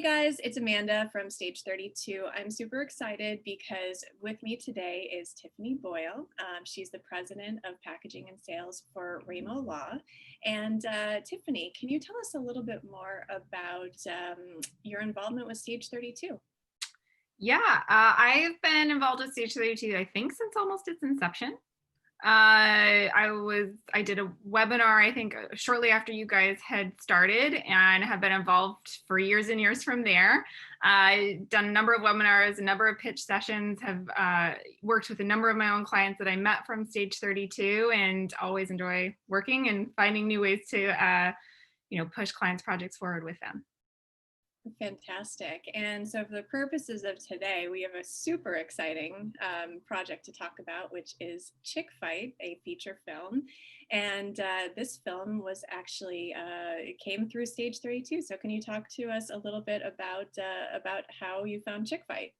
guys, it's Amanda from Stage 32. I'm super excited because with me today is Tiffany Boyle. She's the president of packaging and sales for Ramo Law. And Tiffany, can you tell us a little bit more about your involvement with Stage 32? Yeah, I've been involved with Stage 32, I think, since almost its inception. I did a webinar, I think, shortly after you guys had started, and have been involved for years and years from there. I've done a number of webinars, a number of pitch sessions, have worked with a number of my own clients that I met from Stage 32, and always enjoy working and finding new ways to, push clients' projects forward with them. Fantastic. And so for the purposes of today, we have a super exciting project to talk about, which is Chick Fight, a feature film. And this film was actually, it came through Stage 32. So can you talk to us a little bit about how you found Chick Fight?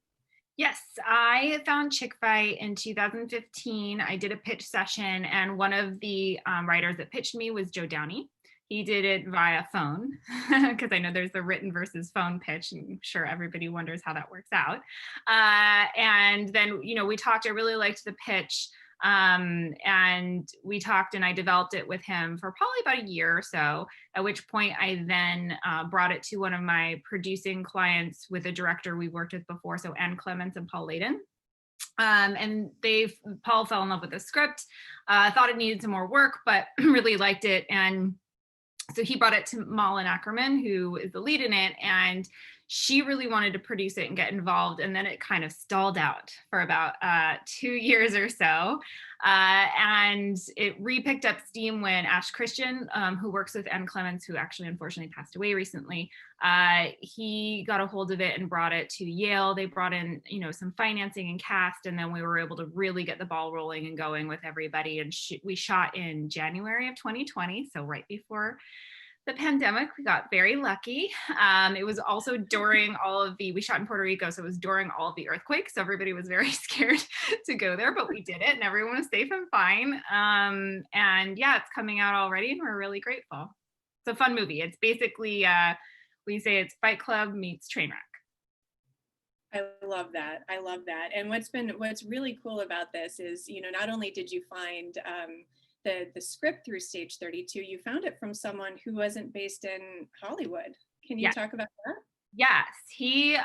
Yes, I found Chick Fight in 2015. I did a pitch session, and one of the writers that pitched me was Downey. He did it via phone because I know there's the written versus phone pitch, and I'm sure everybody wonders how that works out. And then, we talked. I really liked the pitch, and we talked, and I developed it with him for probably about a year or so, at which point I then brought it to one of my producing clients with a director we worked with before, so Ann Clements and Paul Layden. And Paul fell in love with the script, thought it needed some more work, but really liked it. And so he brought it to Malin Ackerman, who is the lead in it, and she really wanted to produce it and get involved. And then it kind of stalled out for about 2 years or so. And it re-picked up steam when Ash Christian, who works with Ann Clements, who actually unfortunately passed away recently, he got a hold of it and brought it to Yale. They brought in, some financing and cast, and then we were able to really get the ball rolling and going with everybody. And we shot in January of 2020, so right before the pandemic. We got very lucky. It was also during we shot in Puerto Rico, so it was during all of the earthquakes. So everybody was very scared to go there, but we did it, and everyone was safe and fine. And yeah, it's coming out already, and we're really grateful. It's a fun movie. It's basically, we say it's Fight Club meets Trainwreck. I love that. I love that. And what's really cool about this is, not only did you find the script through Stage 32, you found it from someone who wasn't based in Hollywood. Can you talk about that? Yes, he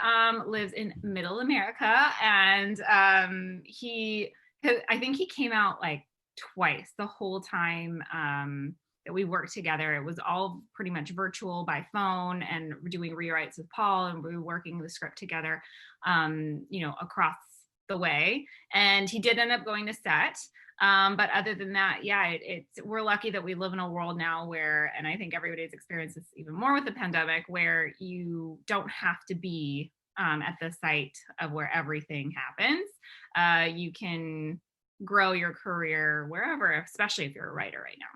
lives in Middle America, and I think he came out like twice the whole time that we worked together. It was all pretty much virtual by phone, and doing rewrites with Paul, and we were working the script together, across the way. And he did end up going to set. But other than that, yeah, we're lucky that we live in a world now where, and I think everybody's experienced this even more with the pandemic, where you don't have to be at the site of where everything happens. You can grow your career wherever, especially if you're a writer right now.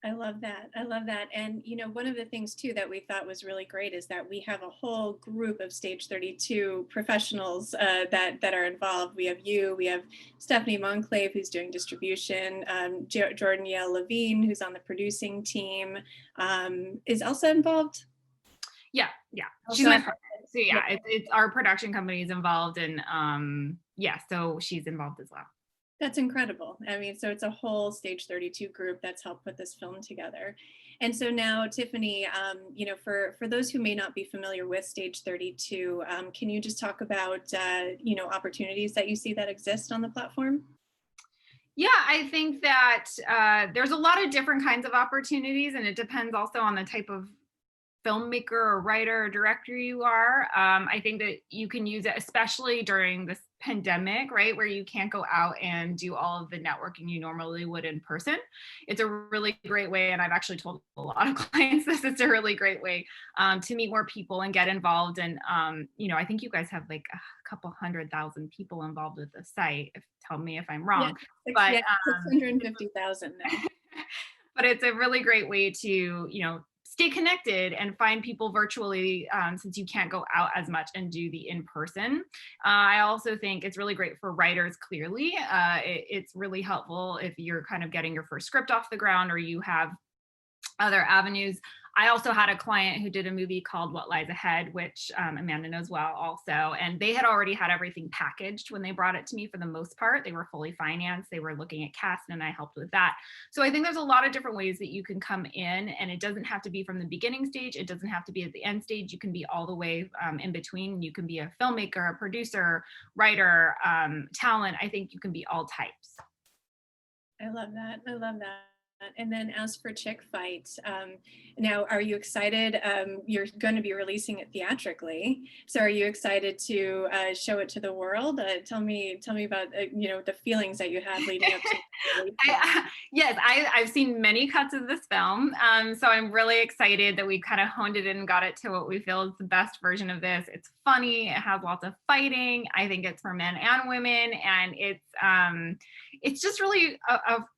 I love that. I love that. And, one of the things too that we thought was really great is that we have a whole group of Stage 32 professionals that are involved. We have you, we have Stephanie Monclave, who's doing distribution, Jordan Yale Levine, who's on the producing team. Is Elsa involved? Yeah. She's my partner. So yeah, it's our production company is involved, and so she's involved as well. That's incredible. I mean, so it's a whole Stage 32 group that's helped put this film together. And so now, Tiffany, for those who may not be familiar with Stage 32, can you just talk about, opportunities that you see that exist on the platform? Yeah, I think that there's a lot of different kinds of opportunities, and it depends also on the type of filmmaker or writer or director you are. I think that you can use it, especially during this pandemic, right, where you can't go out and do all of the networking you normally would in person. It's a really great way, and I've actually told a lot of clients this, it's a really great way to meet more people and get involved. And I think you guys have like a couple 100,000 people involved with the site. Tell me if I'm wrong. But 650,000 now. But it's a really great way to stay connected and find people virtually, since you can't go out as much and do the in-person. I also think it's really great for writers, clearly. It's really helpful if you're kind of getting your first script off the ground, or you have other avenues. I also had a client who did a movie called What Lies Ahead, which Amanda knows well also. And they had already had everything packaged when they brought it to me for the most part. They were fully financed. They were looking at cast and I helped with that. So I think there's a lot of different ways that you can come in, and it doesn't have to be from the beginning stage. It doesn't have to be at the end stage. You can be all the way in between. You can be a filmmaker, a producer, writer, talent. I think you can be all types. I love that. I love that. And then as for Chick Fight, now are you excited? You're going to be releasing it theatrically, so are you excited to show it to the world? Tell me about the feelings that you have leading up to. Yes, I've seen many cuts of this film, so I'm really excited that we kind of honed it in and got it to what we feel is the best version of this. It's funny, it has lots of fighting. I think it's for men and women, and it's just really,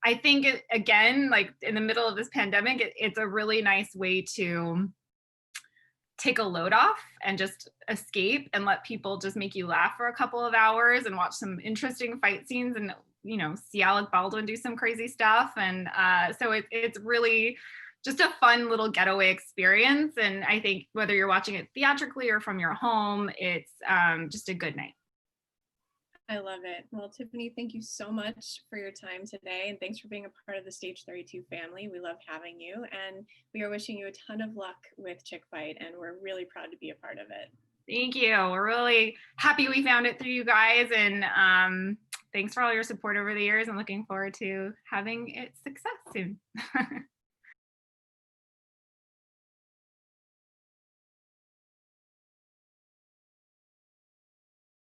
I think, again, like in the middle of this pandemic, it's a really nice way to take a load off and just escape and let people just make you laugh for a couple of hours and watch some interesting fight scenes and see Alec Baldwin do some crazy stuff. And so it's really just a fun little getaway experience. And I think whether you're watching it theatrically or from your home, it's just a good night. I love it. Well, Tiffany, thank you so much for your time today. And thanks for being a part of the Stage 32 family. We love having you. And we are wishing you a ton of luck with Chick Fight. And we're really proud to be a part of it. Thank you. We're really happy we found it through you guys. And thanks for all your support over the years. I'm looking forward to having its success soon.